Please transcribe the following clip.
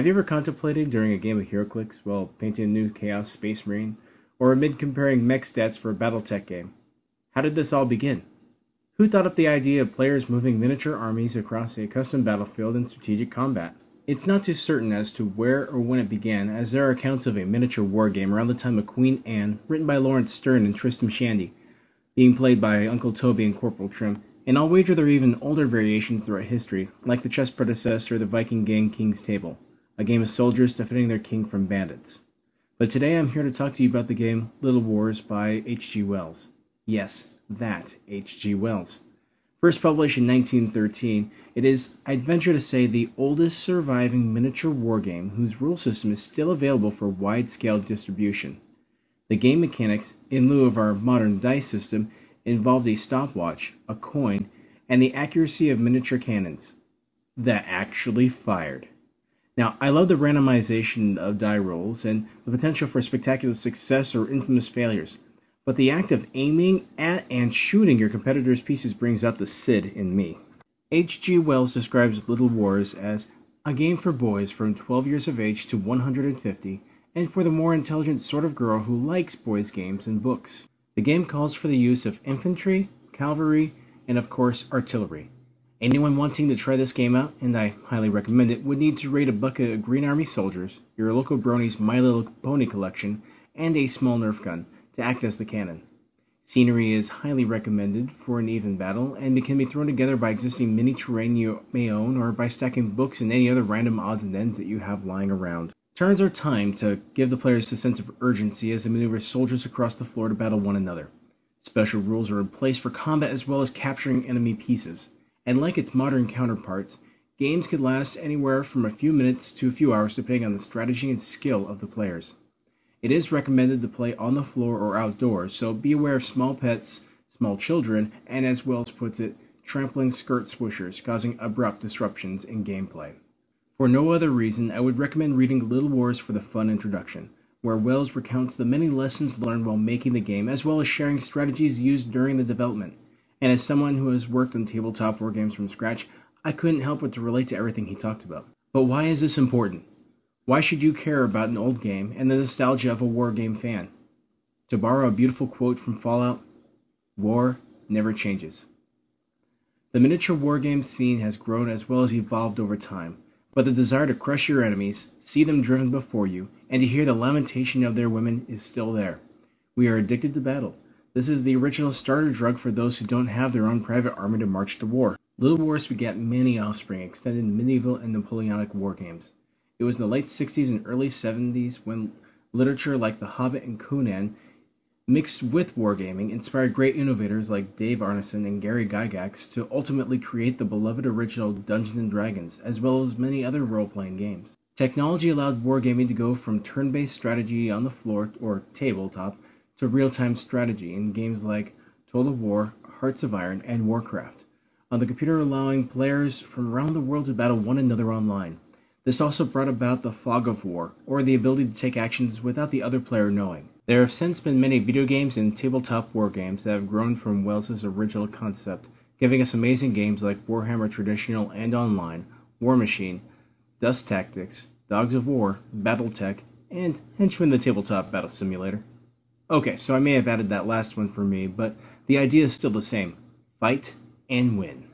you ever contemplated during a game of HeroClix while painting a new Chaos Space Marine, or amid comparing mech stats for a Battletech game? How did this all begin? Who thought up the idea of players moving miniature armies across a custom battlefield in strategic combat? It's not too certain as to where or when it began, as there are accounts of a miniature wargame around the time of Queen Anne, written by Lawrence Stern and Tristram Shandy, being played by Uncle Toby and Corporal Trim, and I'll wager there are even older variations throughout history, like the chess predecessor, the Viking game King's Table, a game of soldiers defending their king from bandits. But today I'm here to talk to you about the game Little Wars by H.G. Wells. Yes, that H.G. Wells. First published in 1913, it is, I'd venture to say, the oldest surviving miniature wargame whose rule system is still available for wide-scale distribution. The game mechanics, in lieu of our modern dice system, involved a stopwatch, a coin, and the accuracy of miniature cannons that actually fired. Now, I love the randomization of die rolls and the potential for spectacular success or infamous failures, but the act of aiming at and shooting your competitor's pieces brings out the Sid in me. H.G. Wells describes Little Wars as a game for boys from 12 years of age to 150, and for the more intelligent sort of girl who likes boys' games and books. The game calls for the use of infantry, cavalry, and of course artillery. Anyone wanting to try this game out, and I highly recommend it, would need to raid a bucket of Green Army soldiers, your local brony's My Little Pony collection, and a small Nerf gun to act as the cannon. Scenery is highly recommended for an even battle, and it can be thrown together by existing mini terrain you may own or by stacking books and any other random odds and ends that you have lying around. Turns are timed to give the players a sense of urgency as they maneuver soldiers across the floor to battle one another. Special rules are in place for combat as well as capturing enemy pieces, and like its modern counterparts, games could last anywhere from a few minutes to a few hours depending on the strategy and skill of the players. It is recommended to play on the floor or outdoors, so be aware of small pets, small children, and as Wells puts it, trampling skirt swishers, causing abrupt disruptions in gameplay. For no other reason, I would recommend reading Little Wars for the fun introduction, where Wells recounts the many lessons learned while making the game, as well as sharing strategies used during the development. And as someone who has worked on tabletop war games from scratch, I couldn't help but to relate to everything he talked about. But why is this important? Why should you care about an old game and the nostalgia of a war game fan? To borrow a beautiful quote from Fallout, war never changes. The miniature wargame scene has grown as well as evolved over time, but the desire to crush your enemies, see them driven before you, and to hear the lamentation of their women is still there. We are addicted to battle. This is the original starter drug for those who don't have their own private army to march to war. Little Wars begat many offspring extended in medieval and Napoleonic wargames. It was in the late 60s and early 70s when literature like The Hobbit and Conan, mixed with wargaming, inspired great innovators like Dave Arneson and Gary Gygax to ultimately create the beloved original Dungeons & Dragons, as well as many other role-playing games. Technology allowed wargaming to go from turn-based strategy on the floor or tabletop to real-time strategy in games like Total War, Hearts of Iron, and Warcraft, on the computer allowing players from around the world to battle one another online. This also brought about the fog of war, or the ability to take actions without the other player knowing. There have since been many video games and tabletop war games that have grown from Wells' original concept, giving us amazing games like Warhammer Traditional and Online, War Machine, Dust Tactics, Dogs of War, Battletech, and Henchman the Tabletop Battle Simulator. Okay, so I may have added that last one for me, but the idea is still the same. Fight and win.